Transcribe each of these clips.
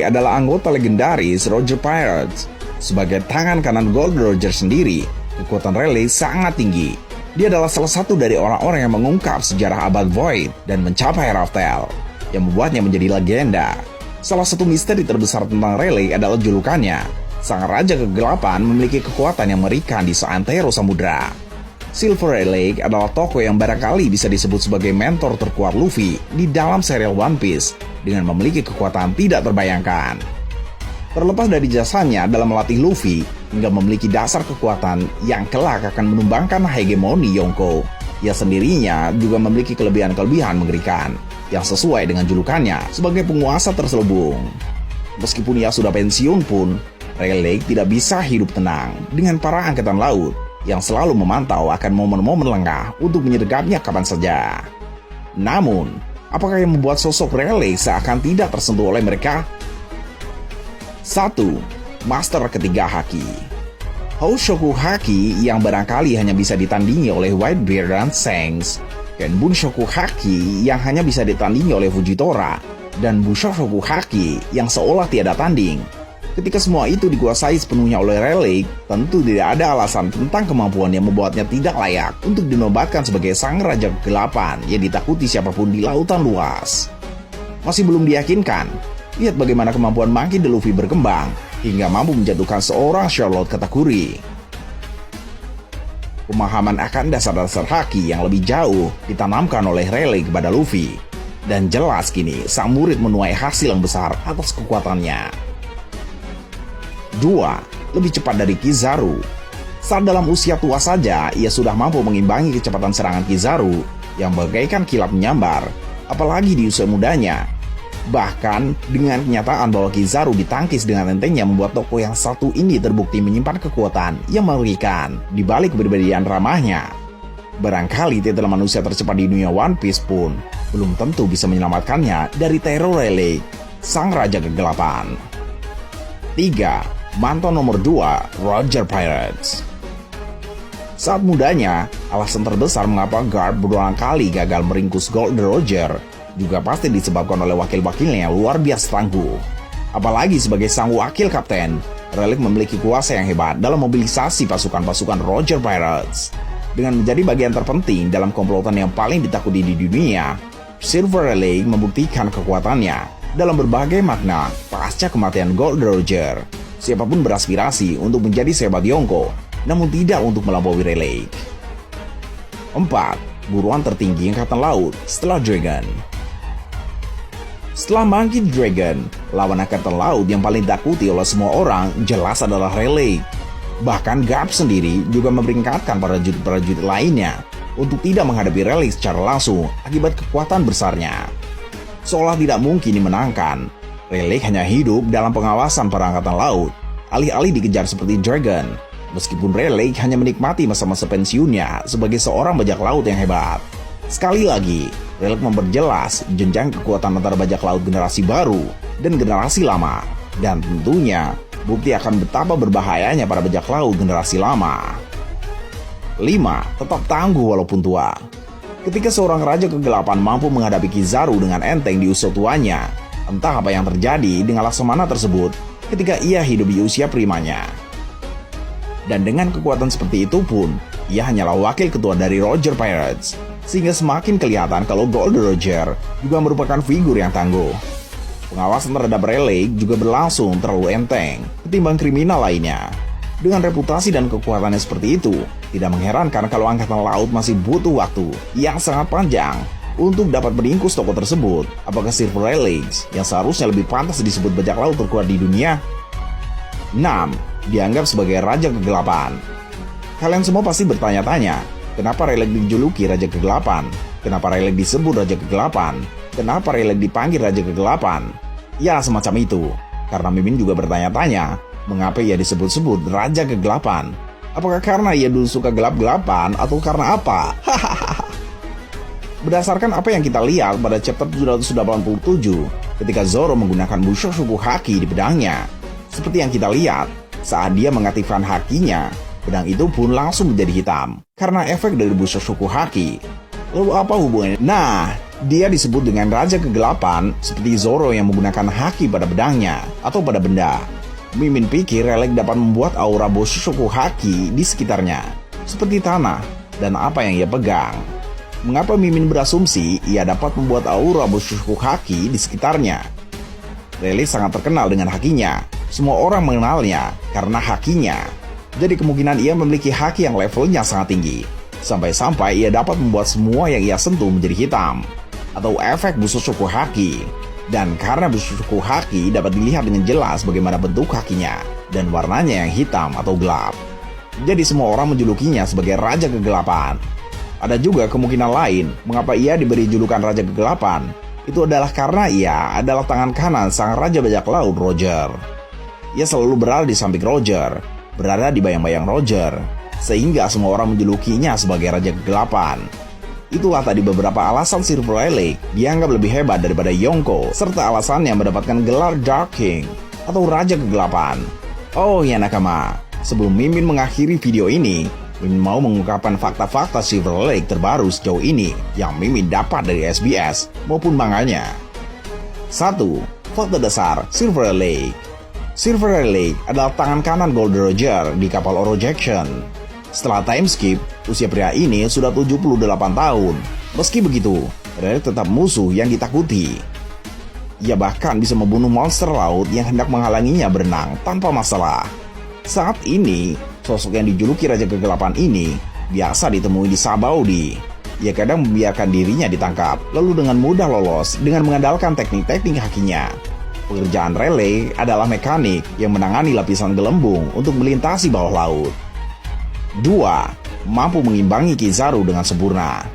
adalah anggota legendaris Roger Pirates. Sebagai tangan kanan Gold Roger sendiri, kekuatan Rayleigh sangat tinggi. Dia adalah salah satu dari orang-orang yang mengungkap sejarah abad Void dan mencapai Raftel, yang membuatnya menjadi legenda. Salah satu misteri terbesar tentang Rayleigh adalah julukannya. Sang Raja Kegelapan memiliki kekuatan yang mengerikan di seantero samudera. Silver Rayleigh adalah tokoh yang barangkali bisa disebut sebagai mentor terkuat Luffy di dalam serial One Piece dengan memiliki kekuatan tidak terbayangkan. Terlepas dari jasanya dalam melatih Luffy hingga memiliki dasar kekuatan yang kelak akan menumbangkan hegemoni Yonko, ia sendirinya juga memiliki kelebihan-kelebihan mengerikan yang sesuai dengan julukannya sebagai penguasa terselubung. Meskipun ia sudah pensiun pun, Rayleigh tidak bisa hidup tenang dengan para angkatan laut yang selalu memantau akan momen-momen lengah untuk menyergapnya kapan saja. Namun, apakah yang membuat sosok Rayleigh seakan tidak tersentuh oleh mereka? 1. Master ketiga Haki. Houshoku Haki yang barangkali hanya bisa ditandingi oleh Whitebeard dan Shanks, dan Bunshoku Haki yang hanya bisa ditandingi oleh Fujitora, dan Bushoku Haki yang seolah tiada tanding. Ketika semua itu dikuasai sepenuhnya oleh Rayleigh, tentu tidak ada alasan tentang kemampuan yang membuatnya tidak layak untuk dinobatkan sebagai sang Raja Kegelapan yang ditakuti siapapun di lautan luas. Masih belum diyakinkan, lihat bagaimana kemampuan Monkey D. Luffy berkembang hingga mampu menjatuhkan seorang Charlotte Katakuri. Pemahaman akan dasar-dasar haki yang lebih jauh ditanamkan oleh Rayleigh kepada Luffy, dan jelas kini sang murid menuai hasil yang besar atas kekuatannya. 2. Lebih cepat dari Kizaru. Saat dalam usia tua saja, ia sudah mampu mengimbangi kecepatan serangan Kizaru yang bagaikan kilap menyambar, apalagi di usia mudanya. Bahkan, dengan kenyataan bahwa Kizaru ditangkis dengan entengnya membuat tokoh yang satu ini terbukti menyimpan kekuatan yang mengerikan di balik kepribadian ramahnya. Barangkali titel manusia tercepat di dunia One Piece pun belum tentu bisa menyelamatkannya dari teror Rayleigh, sang Raja Kegelapan. 3. Mantan nomor 2, Roger Pirates. Saat mudanya, alasan terbesar mengapa Garp berulang kali gagal meringkus Gold Roger juga pasti disebabkan oleh wakil-wakilnya yang luar biasa tangguh. Apalagi sebagai sang wakil kapten, Rayleigh memiliki kuasa yang hebat dalam mobilisasi pasukan-pasukan Roger Pirates. Dengan menjadi bagian terpenting dalam komplotan yang paling ditakuti di dunia, Silver Rayleigh membuktikan kekuatannya dalam berbagai makna pasca kematian Gold Roger. Siapapun beraspirasi untuk menjadi sehebat Yonko, namun tidak untuk melampaui Rayleigh. 4. Buruan tertinggi Angkatan Laut setelah Dragon. Setelah Monkey Dragon, lawan Angkatan Laut yang paling ditakuti oleh semua orang jelas adalah Rayleigh. Bahkan Garp sendiri juga memperingatkan para prajurit lainnya untuk tidak menghadapi Rayleigh secara langsung akibat kekuatan besarnya. Seolah tidak mungkin dimenangkan, Rayleigh hanya hidup dalam pengawasan para angkatan laut, alih-alih dikejar seperti Dragon. Meskipun Rayleigh hanya menikmati masa-masa pensiunnya sebagai seorang bajak laut yang hebat. Sekali lagi, Rayleigh memperjelas jenjang kekuatan antara bajak laut generasi baru dan generasi lama. Dan tentunya, bukti akan betapa berbahayanya para bajak laut generasi lama. 5. Tetap tangguh walaupun tua. Ketika seorang Raja Kegelapan mampu menghadapi Kizaru dengan enteng di usia tuanya, entah apa yang terjadi dengan Laksamana tersebut ketika ia hidup di usia primanya. Dan dengan kekuatan seperti itu pun, ia hanyalah wakil ketua dari Roger Pirates, sehingga semakin kelihatan kalau Gold Roger juga merupakan figur yang tangguh. Pengawasan terhadap Rayleigh juga berlangsung terlalu enteng ketimbang kriminal lainnya. Dengan reputasi dan kekuatannya seperti itu, tidak mengherankan kalau Angkatan Laut masih butuh waktu yang sangat panjang untuk dapat meringkus tokoh tersebut. Apakah Silver Rayleigh yang seharusnya lebih pantas disebut bajak laut terkuat di dunia? 6. Dianggap sebagai Raja Kegelapan. Kalian semua pasti bertanya-tanya, kenapa Rayleigh dijuluki Raja Kegelapan? Kenapa Rayleigh disebut Raja Kegelapan? Kenapa Rayleigh dipanggil Raja Kegelapan? Ya, semacam itu. Karena Mimin juga bertanya-tanya, mengapa ia disebut-sebut Raja Kegelapan? Apakah karena ia dulu suka gelap-gelapan atau karena apa? Berdasarkan apa yang kita lihat pada chapter 787, ketika Zoro menggunakan Mushoku Haki di pedangnya, seperti yang kita lihat, saat dia mengaktifkan hakinya, pedang itu pun langsung menjadi hitam karena efek dari Mushoku Haki. Lalu apa hubungannya? Nah, Dia disebut dengan Raja Kegelapan seperti Zoro yang menggunakan haki pada pedangnya atau pada benda. Mimin pikir Rayleigh dapat membuat aura Bushuku Haki di sekitarnya, seperti tanah dan apa yang ia pegang. Mengapa Mimin berasumsi ia dapat membuat aura Bushuku Haki di sekitarnya? Rayleigh sangat terkenal dengan hakinya. Semua orang mengenalnya karena hakinya. Jadi kemungkinan ia memiliki haki yang levelnya sangat tinggi. Sampai-sampai ia dapat membuat semua yang ia sentuh menjadi hitam, atau efek Bushuku Haki. Dan karena Bushuku Haki dapat dilihat dengan jelas bagaimana bentuk hakinya dan warnanya yang hitam atau gelap. Jadi semua orang menjulukinya sebagai Raja Kegelapan. Ada juga kemungkinan lain mengapa ia diberi julukan Raja Kegelapan. Itu adalah karena ia adalah tangan kanan sang Raja Bajak Laut Roger. Ia selalu berada di samping Roger, berada di bayang-bayang Roger, sehingga semua orang menjulukinya sebagai Raja Kegelapan. Itulah tadi beberapa alasan Silver Rayleigh dianggap lebih hebat daripada Yonko, serta alasannya mendapatkan gelar Dark King atau Raja Kegelapan. Oh ya nakama, sebelum Mimin mengakhiri video ini, Mimin mau mengungkapkan fakta-fakta Silver Rayleigh terbaru sejauh ini yang Mimin dapat dari SBS maupun manganya. 1. Fakta dasar Silver Rayleigh. Silver Rayleigh adalah tangan kanan Gold Roger di kapal Oro Jackson. Setelah time skip, usia pria ini sudah 78 tahun. Meski begitu, Rayleigh tetap musuh yang ditakuti. Ia bahkan bisa membunuh monster laut yang hendak menghalanginya berenang tanpa masalah. Saat ini, sosok yang dijuluki Raja Kegelapan ini biasa ditemui di Sabaudi. Ia kadang membiarkan dirinya ditangkap, lalu dengan mudah lolos dengan mengandalkan teknik-teknik hakinya. Pekerjaan Rayleigh adalah mekanik yang menangani lapisan gelembung untuk melintasi bawah laut. 2. Mampu mengimbangi Kizaru dengan sempurna.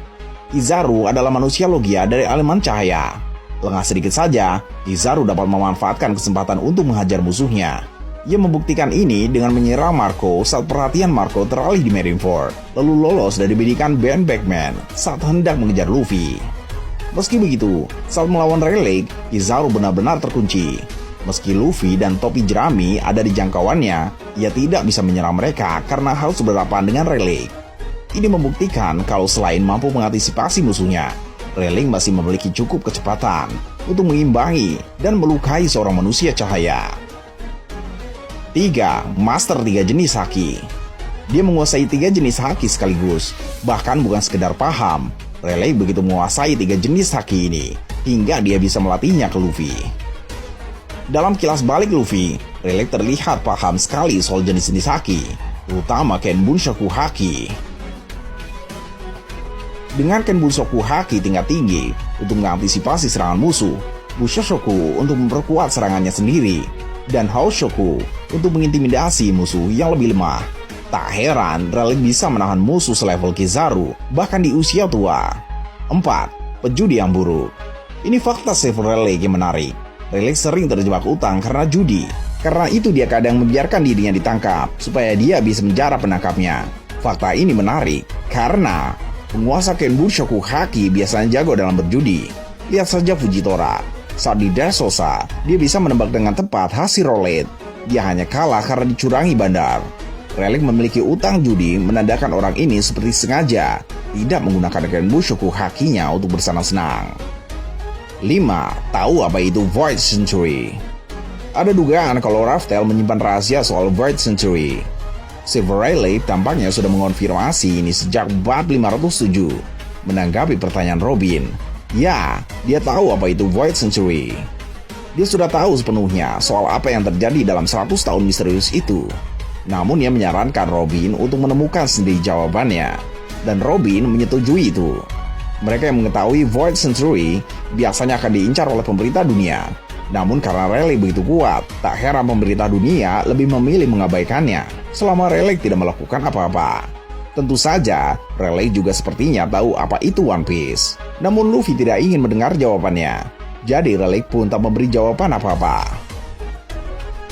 Kizaru adalah manusia logia dari elemen cahaya. Lengah sedikit saja, Kizaru dapat memanfaatkan kesempatan untuk menghajar musuhnya. Ia membuktikan ini dengan menyerang Marco saat perhatian Marco teralih di Marineford, lalu lolos dari bidikan Ben Beckman saat hendak mengejar Luffy. Meski begitu, saat melawan Rayleigh, Kizaru benar-benar terkunci. Meski Luffy dan topi jerami ada di jangkauannya, ia tidak bisa menyerang mereka karena harus berhadapan dengan Rayleigh. Ini membuktikan kalau selain mampu mengantisipasi musuhnya, Rayleigh masih memiliki cukup kecepatan untuk mengimbangi dan melukai seorang manusia cahaya. 3. Master 3 jenis haki. Dia menguasai 3 jenis haki sekaligus. Bahkan bukan sekedar paham, Rayleigh begitu menguasai 3 jenis haki ini hingga dia bisa melatihnya ke Luffy. Dalam kilas balik Luffy, Rayleigh terlihat paham sekali soal jenis-jenis haki, terutama Ken Bunshoku Haki. Dengan Ken Bunshoku Haki tingkat tinggi untuk mengantisipasi serangan musuh, Bushoku untuk memperkuat serangannya sendiri, dan Haoshoku untuk mengintimidasi musuh yang lebih lemah. Tak heran Rayleigh bisa menahan musuh selevel Kizaru bahkan di usia tua. 4. Pejudi yang buruk. Ini fakta Silver Rayleigh yang menarik. Rayleigh sering terjebak utang karena judi. Karena itu dia kadang membiarkan dirinya ditangkap supaya dia bisa menjarah penangkapnya. Fakta ini menarik karena penguasa Ken Bunshoku Haki biasanya jago dalam berjudi. Lihat saja Fujitora. Saat di Dressrosa, dia bisa menebak dengan tepat hasil roulette. Dia hanya kalah karena dicurangi bandar. Rayleigh memiliki utang judi menandakan orang ini seperti sengaja tidak menggunakan Ken Bunshoku Hakinya untuk bersenang-senang. 5. Tahu apa itu Void Century? Ada dugaan kalau Raftel menyimpan rahasia soal Void Century. Silver Rayleigh tampaknya sudah mengonfirmasi ini sejak bab 507. Menanggapi pertanyaan Robin, ya, dia tahu apa itu Void Century. Dia sudah tahu sepenuhnya soal apa yang terjadi dalam 100 tahun misterius itu. Namun ia menyarankan Robin untuk menemukan sendiri jawabannya. Dan Robin menyetujui itu. Mereka yang mengetahui Void Century biasanya akan diincar oleh pemerintah dunia. Namun karena Rayleigh begitu kuat, tak heran pemerintah dunia lebih memilih mengabaikannya selama Rayleigh tidak melakukan apa-apa. Tentu saja, Rayleigh juga sepertinya tahu apa itu One Piece. Namun Luffy tidak ingin mendengar jawabannya. Jadi Rayleigh pun tak memberi jawaban apa-apa.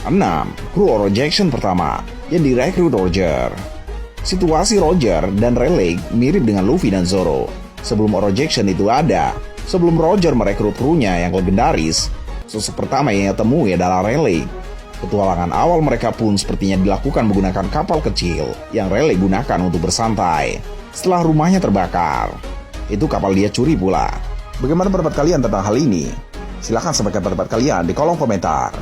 6. Kru Oro Jackson pertama yang direkrut Roger. Situasi Roger dan Rayleigh mirip dengan Luffy dan Zoro. Sebelum Oro Jackson itu ada, sebelum Roger merekrut krunya yang legendaris, sosok pertama yang ia temui adalah Rayleigh. Petualangan awal mereka pun sepertinya dilakukan menggunakan kapal kecil yang Rayleigh gunakan untuk bersantai setelah rumahnya terbakar. Itu kapal dia curi pula. Bagaimana pendapat kalian tentang hal ini? Silahkan sampaikan pendapat kalian di kolom komentar.